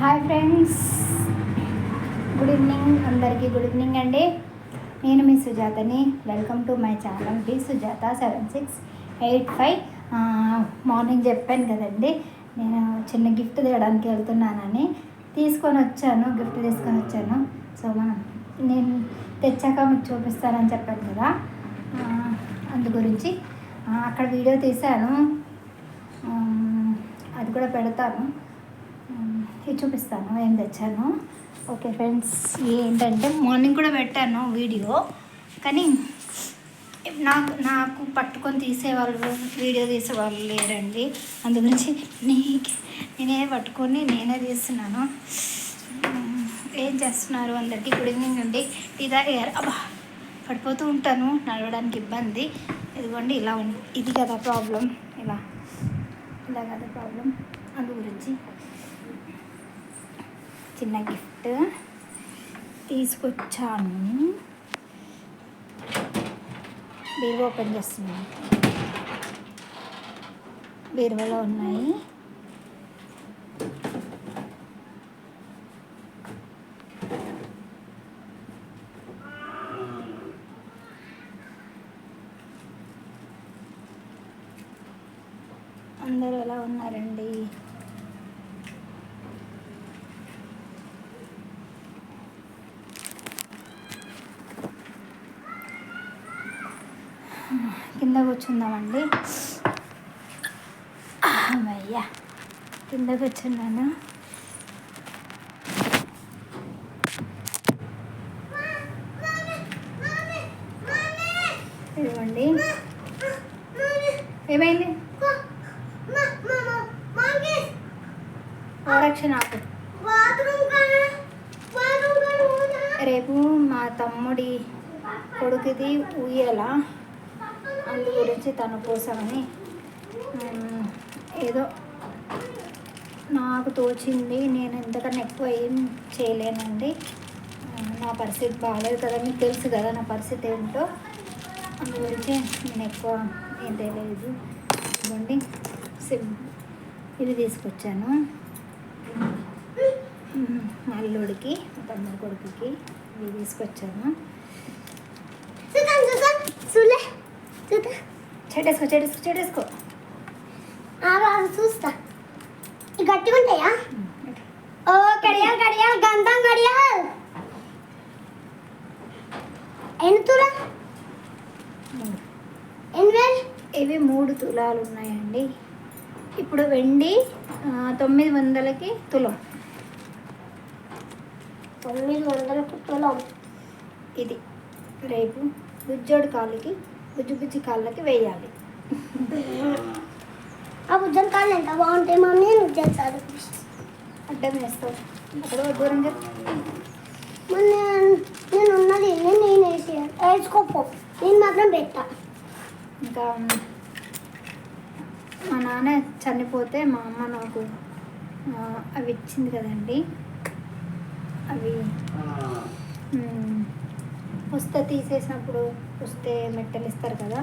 Hi friends, good evening అందరికీ. Good evening అండి. నేను మీ సుజాతని. Welcome to my channel B Sujatha 7685. Morning చెప్పాను కదండి, నేను చిన్న గిఫ్ట్ తేయడానికి వెళ్తున్నానని. గిఫ్ట్ తీసుకొని వచ్చాను. సో నేను తెచ్చాక మీకు చూపిస్తానని చెప్పాను కదా, అందు గురించి అక్కడ వీడియో తీశాను, అది కూడా పెడతాను. ఇది చూపిస్తాను ఏం తెచ్చాను. ఓకే ఫ్రెండ్స్, ఏంటంటే మార్నింగ్ కూడా పెట్టాను వీడియో, కానీ నాకు పట్టుకొని తీసేవాళ్ళు, వీడియో తీసేవాళ్ళు లేరండి. అందు గురించి నేనే పట్టుకొని నేనే తీస్తున్నాను. ఏం చేస్తున్నారు అందరికీ? గుడ్ ఈవినింగ్ అండి. టీ తాగారు? అబ్బా, పడిపోతూ ఉంటాను, నడవడానికి ఇబ్బంది. ఇదిగోండి, ఇలా ఇది కదా ప్రాబ్లం, ఇలా కదా ప్రాబ్లం. అందు గురించి చిన్న గిఫ్ట్ తీసుకొచ్చాను. బీరువా ఓపెన్ చేస్తున్నాను. బీరువాలో ఉన్నాయి. అందరూ ఎలా ఉన్నారండి? కింద కూర్చుందామండి. అయ్యా, కింద కూర్చున్నాను. ఇదిగోండి. ఏమైంది? ఆరక్షణ ఆపు. రేపు మా తమ్ముడి కొడుకుది ఊయేలా, అందు గురించి తన కోసమని ఏదో నాకు తోచింది. నేను ఎంతకన్నా ఎక్కువ ఏం చేయలేనండి. నా పరిస్థితి బాగాలేదు కదా, మీకు తెలుసు కదా నా పరిస్థితి ఏంటో. అందు గురించి నేను ఎక్కువ ఏం తెలియదు. ఇవ్వండి, ఇది తీసుకొచ్చాను మా అల్లుడికి, మా తమ్ముడి కొడుకుకి ఇవి తీసుకొచ్చాను. చెట్టేసుకో చూస్తా. గట్టిగా ఉంటాయా? ఓ కడియాలు గంధం కడియాలు. ఎన్ని తులా? ఇవి 3 తులాలు ఉన్నాయండి. ఇప్పుడు వెండి 900కి తులం. 900కి తులం. ఇది రేపు బుజ్జి కాళ్ళకి వేయాలి. ఆ బుజ్జల కాళ్ళు ఎంత బాగుంటాయి మమ్మీ, నువ్వు చేస్తాను. అడ్డం వేస్తావు అక్కడ దూరంగా. నేను ఉన్నది నేను వేసుకోపో, నేను మాత్రం పెట్టా. ఇంకా మా నాన్న చనిపోతే మా అమ్మ నాకు అవి ఇచ్చింది కదండి. అవి తీసేసినప్పుడు మెట్టలు ఇస్తారు కదా,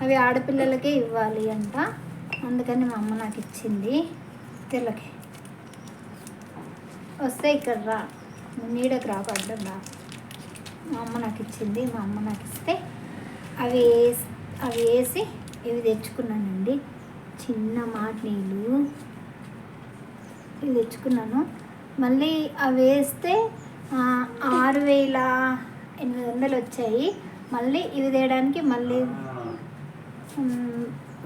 అవి ఆడపిల్లలకే ఇవ్వాలి అంట. అందుకని మా అమ్మ నాకు ఇచ్చింది. తెల్లకి వస్తే ఇక్కడ రా, నీడకు రాకూడదు రా. మా అమ్మ నాకు ఇచ్చింది. మా అమ్మ నాకు ఇస్తే అవి వేసి ఇవి తెచ్చుకున్నానండి. చిన్న మాట్నీళ్ళు ఇవి తెచ్చుకున్నాను. మళ్ళీ అవి వేస్తే 6800 వచ్చాయి. మళ్ళీ ఇవి తేయడానికి మళ్ళీ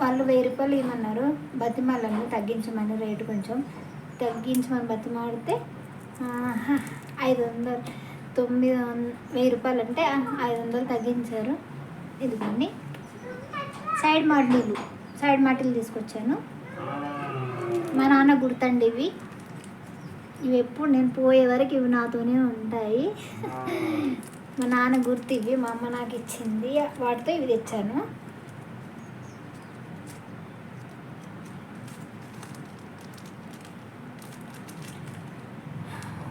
వాళ్ళు 1000 రూపాయలు ఇవ్వమన్నారు. బతిమాలను తగ్గించమని, రేటు కొంచెం తగ్గించమని బతిమాడితే 500, 1000 రూపాయలు అంటే 500 తగ్గించారు. ఇదిగోండి, సైడ్ మాటిల్ తీసుకొచ్చాను. మా నాన్న గుర్తండి ఇవి ఎప్పుడు నేను పోయే వరకు ఇవి నాతోనే ఉంటాయి. మా నాన్న గుర్తు ఇవి, మా అమ్మ నాకు ఇచ్చింది. వాటితో ఇవి తెచ్చాను.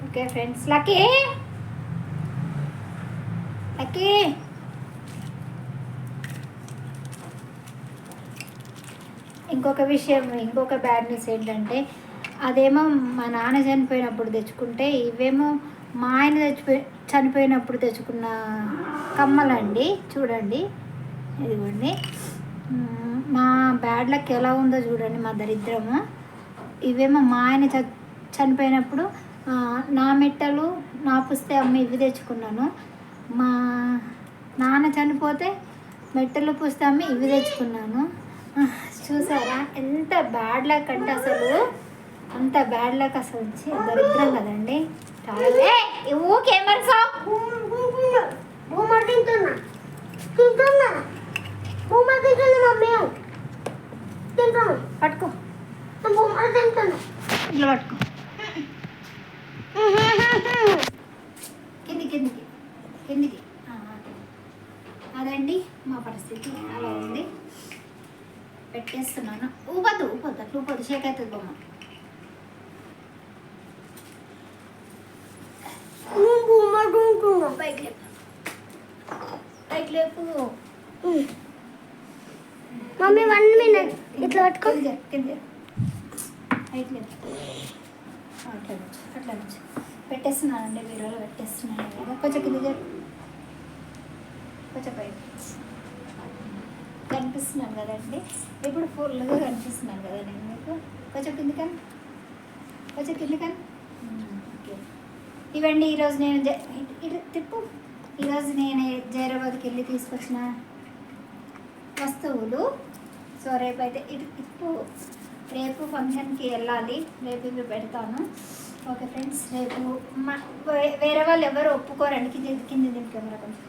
ఓకే ఫ్రెండ్స్, లక్కీ ఇంకొక బ్యాడ్ న్యూస్ ఏంటంటే అదేమో మా నాన్న చనిపోయినప్పుడు తెచ్చుకుంటే, ఇవేమో మా ఆయన చనిపోయినప్పుడు తెచ్చుకున్న కమ్మలండి. చూడండి, ఇదిగోండి. మా బ్యాడ్ లక్ ఎలా ఉందో చూడండి, మా దరిద్రము. ఇవేమో మా ఆయన చనిపోయినప్పుడు నా మెట్టలు నా పుస్తే అమ్మ ఇవి తెచ్చుకున్నాను. మా నాన్న చనిపోతే మెట్టలు పుస్తే అమ్మ ఇవి తెచ్చుకున్నాను. చూసారా ఎంత బ్యాడ్ లక్ అంటే, అసలు అంత బ్యాడ్ లక్ అసలు వచ్చి దరిద్రం కదండి. చాలా ఊకేమర్సా పట్టుకో, ఇట్లా పట్టుకో, కిందికి కిందికి కిందికి. అదండి మా పరిస్థితి, అలా ఉంది. పెట్టేస్తున్నాను. ఊపద్దు ఊపొద్దు, అట్లా ఊపొద్దు, షేక్ అవుతుంది బొమ్మ. పైకి లేపు, పైకి లేపు. మమ్మీ 1 minute ఇట్లా పట్టుకో. కింద పైకి లేపు, అట్లా నుంచి అట్లా నుంచి పెట్టేస్తున్నానండి. వీడియోలో పెట్టేస్తున్నాను కదా. కొంచెం కింద చెప్పు, కొంచెం పైకి కనిపిస్తున్నాను కదండి. ఇప్పుడు ఫుల్గా కనిపిస్తున్నాను కదా నేను మీకు. కొంచెం కిందికని, కొంచెం కిందికని. ఓకే, ఇవండి ఈరోజు నేను ఇటు తిప్పు. ఈరోజు నేను జైరాబాద్కి వెళ్ళి తీసుకొచ్చిన వస్తువులు. సో రేపైతే ఇటు తిప్పు. రేపు ఫంక్షన్కి వెళ్ళాలి, రేపు ఇవి పెడతాను. ఓకే ఫ్రెండ్స్, రేపు వేరే వాళ్ళు ఎవరు ఒప్పుకోరండి. కింది కెమెరా కొంచెం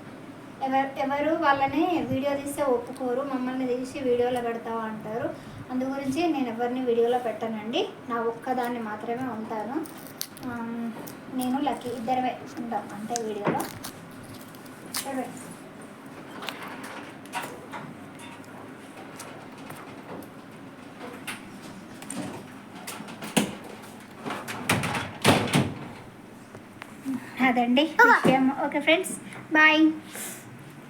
ఎవరు వాళ్ళని వీడియో తీస్తే ఒప్పుకోరు. మమ్మల్ని తీసి వీడియోలో పెడతావా అంటారు. అందు గురించి నేను ఎవరిని వీడియోలో పెట్టానండి. నా ఒక్కదాన్ని మాత్రమే ఉంటాను. నేను లక్కీ ఇద్దరమే ఉంటాం అంటే వీడియోలో. అదండి విషయం. Okay friends, bye.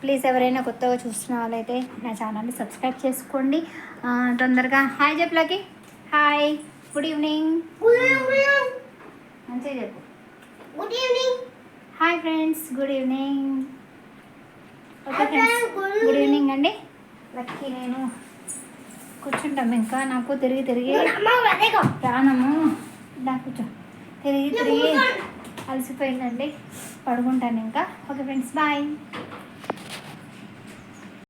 ప్లీజ్ ఎవరైనా కొత్తగా చూస్తున్న వాళ్ళైతే నా ఛానల్ని సబ్స్క్రైబ్ చేసుకోండి. తొందరగా హాయ్ చెప్పలకి. Hi, good evening. మంచిగా చెప్పు. Good evening. Hi friends, good evening. Okay friends, good evening అండి. లక్కీ నేను కూర్చుంటాం. ఇంకా నాకు తిరిగి తిరిగి ప్రాణము ఇలా కూర్చో, తిరిగి తిరిగి అలసిపోయిందండి. పడుకుంటాను ఇంకా. Okay friends, bye.